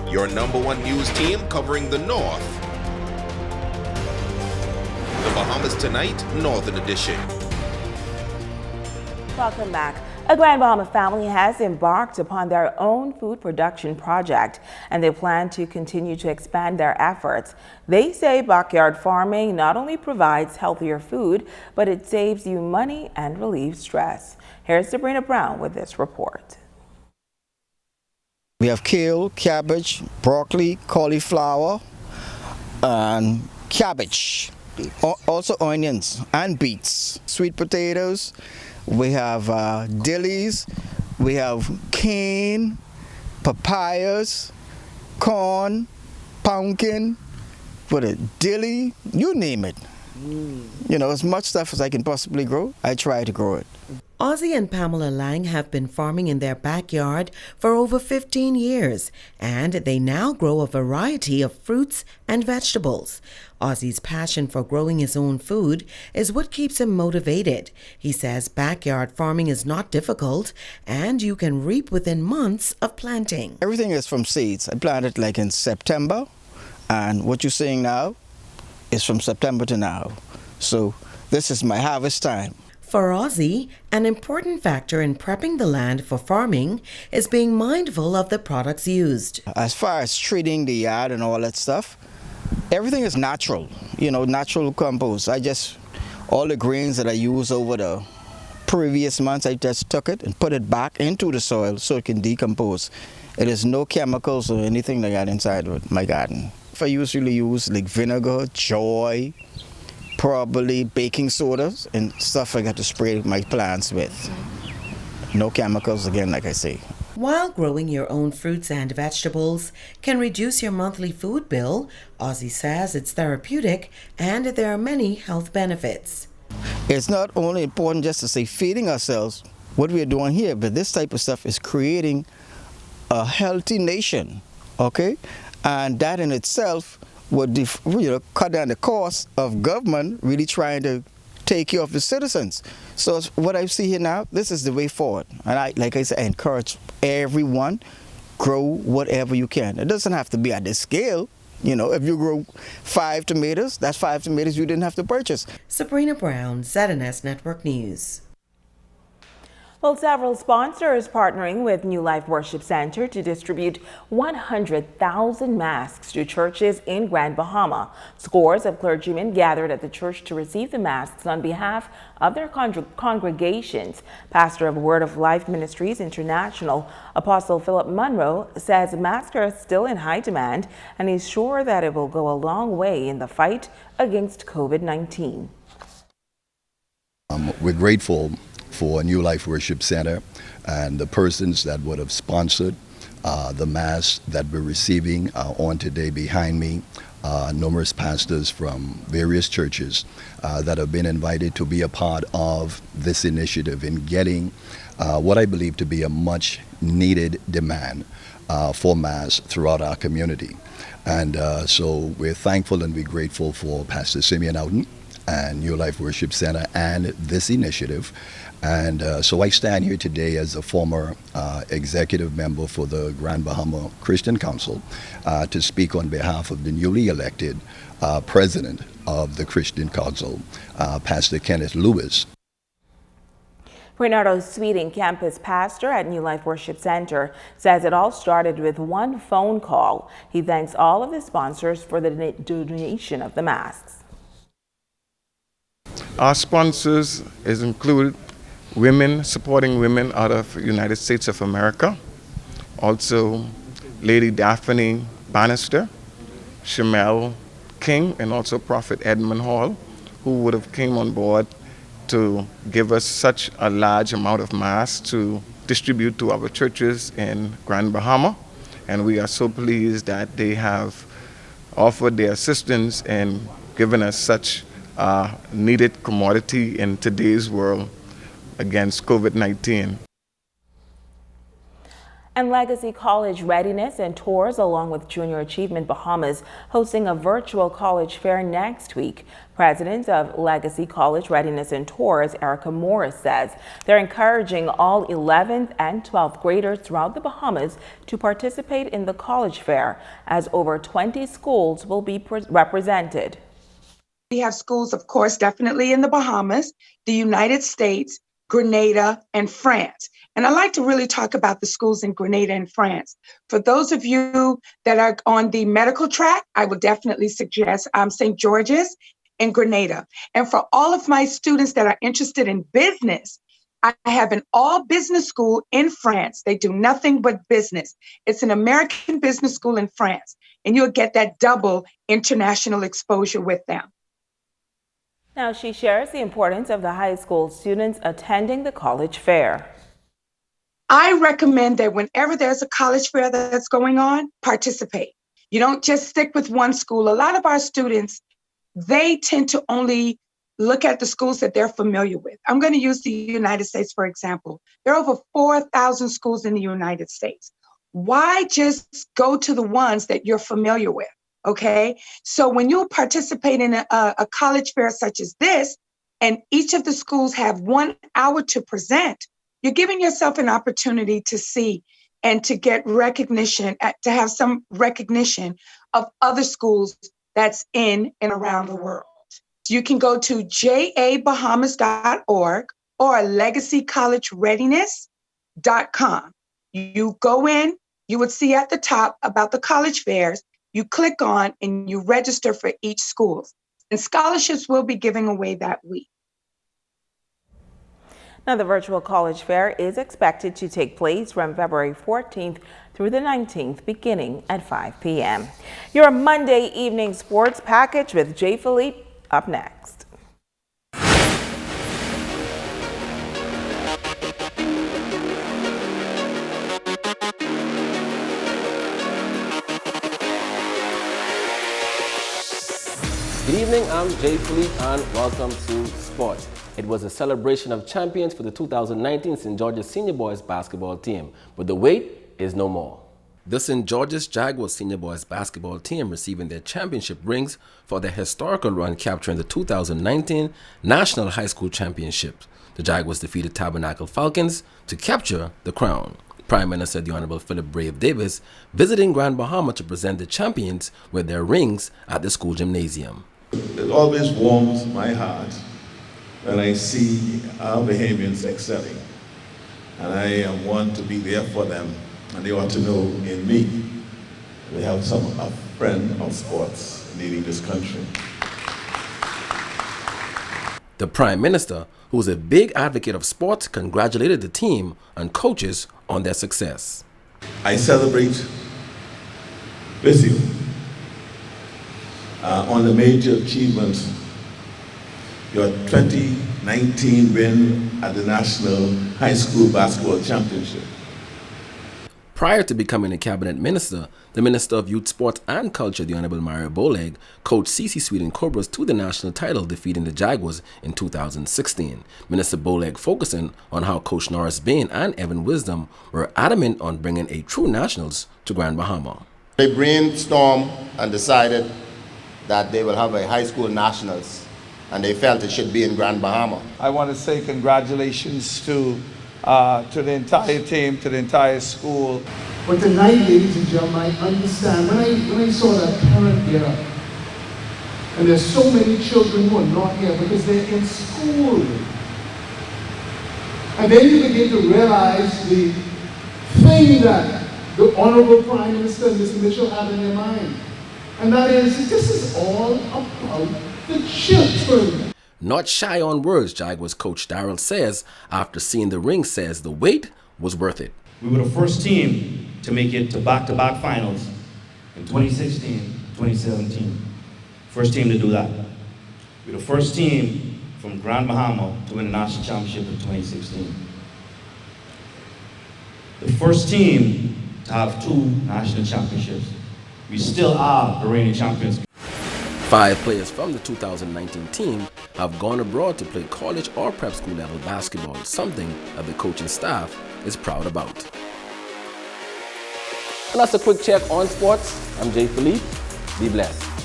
your #1 news team covering the North. The Bahamas Tonight, Northern Edition. Welcome back. A Grand Bahama family has embarked upon their own food production project, and they plan to continue to expand their efforts. They say backyard farming not only provides healthier food, but it saves you money and relieves stress. Here's Sabrina Brown with this report. We have kale, cabbage, broccoli, cauliflower, and cabbage. Also onions and beets, sweet potatoes. We have dillies, we have cane, papayas, corn, pumpkin, dilly, you name it. You know, as much stuff as I can possibly grow, I try to grow it. Ozzy and Pamela Lang have been farming in their backyard for over 15 years, and they now grow a variety of fruits and vegetables. Ozzy's passion for growing his own food is what keeps him motivated. He says backyard farming is not difficult, and you can reap within months of planting. Everything is from seeds. I planted like in September, and what you're seeing now is from September to now. So this is my harvest time. For Ozzy, an important factor in prepping the land for farming is being mindful of the products used. As far as treating the yard and all that stuff, everything is natural, you know, natural compost. All the grains that I used over the previous months, I just took it and put it back into the soil so it can decompose. It is no chemicals or anything like that inside of my garden. I usually use like vinegar, joy, probably baking sodas and stuff I got to spray my plants with. No chemicals again, like I say. While growing your own fruits and vegetables can reduce your monthly food bill, Ozzy says it's therapeutic and there are many health benefits. It's not only important just to say feeding ourselves, what we're doing here, but this type of stuff is creating a healthy nation, okay? And that in itself would cut down the cost of government really trying to take care of the citizens. So what I see here now, this is the way forward. And like I said, I encourage everyone, grow whatever you can. It doesn't have to be at this scale. You know, if you grow 5 tomatoes, that's 5 tomatoes you didn't have to purchase. Sabrina Brown, ZNS Network News. Well, several sponsors partnering with New Life Worship Center to distribute 100,000 masks to churches in Grand Bahama. Scores of clergymen gathered at the church to receive the masks on behalf of their congregations. Pastor of Word of Life Ministries International, Apostle Philip Monroe, says masks are still in high demand, and he's sure that it will go a long way in the fight against COVID-19. We're grateful for New Life Worship Center and the persons that would have sponsored the mass that we're receiving on today behind me. Numerous pastors from various churches that have been invited to be a part of this initiative in getting what I believe to be a much needed demand for mass throughout our community. And so we're thankful and we're grateful for Pastor Simeon Ouden and New Life Worship Center and this initiative. And so I stand here today as a former executive member for the Grand Bahama Christian Council to speak on behalf of the newly elected president of the Christian Council, Pastor Kenneth Lewis. Renato Sweeting, campus pastor at New Life Worship Center, says it all started with one phone call. He thanks all of the sponsors for the donation of the masks. Our sponsors include women, supporting women out of the United States of America. Also, Lady Daphne Bannister, Shamel King, and also Prophet Edmund Hall, who would have came on board to give us such a large amount of masks to distribute to our churches in Grand Bahama. And we are so pleased that they have offered their assistance and given us such needed commodity in today's world against COVID-19. And Legacy College Readiness and Tours, along with Junior Achievement Bahamas, hosting a virtual college fair next week. President of Legacy College Readiness and Tours, Erica Morris, says they're encouraging all 11th and 12th graders throughout the Bahamas to participate in the college fair, as over 20 schools will be represented. We have schools, of course, definitely in the Bahamas, the United States, Grenada, and France. And I like to really talk about the schools in Grenada and France. For those of you that are on the medical track, I would definitely suggest St. George's in Grenada. And for all of my students that are interested in business, I have an all business school in France. They do nothing but business. It's an American business school in France, and you'll get that double international exposure with them. Now, she shares the importance of the high school students attending the college fair. I recommend that whenever there's a college fair that's going on, participate. You don't just stick with one school. A lot of our students, they tend to only look at the schools that they're familiar with. I'm going to use the United States, for example. There are over 4,000 schools in the United States. Why just go to the ones that you're familiar with? Okay, so when you participate in a college fair such as this, and each of the schools have 1 hour to present, you're giving yourself an opportunity to see and to get recognition, to have some recognition of other schools that's in and around the world. You can go to jabahamas.org or legacycollegereadiness.com. You go in, you would see at the top about the college fairs. You click on and you register for each school. And scholarships will be giving away that week. Now, the virtual college fair is expected to take place from February 14th through the 19th, beginning at 5 p.m. Your Monday evening sports package with Jay Philippe up next. Good evening, I'm Jay Philippe and welcome to Sport. It was a celebration of champions for the 2019 St. George's Senior Boys basketball team, but the wait is no more. The St. George's Jaguars Senior Boys basketball team receiving their championship rings for their historical run capturing the 2019 National High School Championship. The Jaguars defeated Tabernacle Falcons to capture the crown. Prime Minister the Honorable Philip Brave Davis visiting Grand Bahama to present the champions with their rings at the school gymnasium. It always warms my heart when I see our Bahamians excelling. And I want to be there for them, and they ought to know in me we have a friend of sports leading this country. The Prime Minister, who is a big advocate of sports, congratulated the team and coaches on their success. I celebrate with you on the major achievements, your 2019 win at the National High School Basketball Championship. Prior to becoming a cabinet minister, the Minister of Youth, Sport and Culture, the Honorable Mario Boleg, coached CC Sweden Cobras to the national title, defeating the Jaguars in 2016. Minister Boleg focusing on how Coach Norris Bain and Evan Wisdom were adamant on bringing a true nationals to Grand Bahama. They brainstormed and decided that they will have a high school nationals, and they felt it should be in Grand Bahama. I want to say congratulations to the entire team, to the entire school. But tonight, ladies and gentlemen, I understand. When I saw that parent get up, and there's so many children who are not here because they're in school. And then you begin to realize the thing that the Honorable Prime Minister and Mr. Mitchell have in their mind. And that is, this is all about the children. Not shy on words, Jaguars coach Darrell says, after seeing the ring, says the wait was worth it. We were the first team to make it to back-to-back finals in 2016, 2017. First team to do that. We're the first team from Grand Bahama to win a national championship in 2016. The first team to have 2 national championships. We still are the reigning champions. 5 players from the 2019 team have gone abroad to play college or prep school level basketball, something that the coaching staff is proud about. And that's a quick check on sports. I'm Jay Philippe. Be blessed.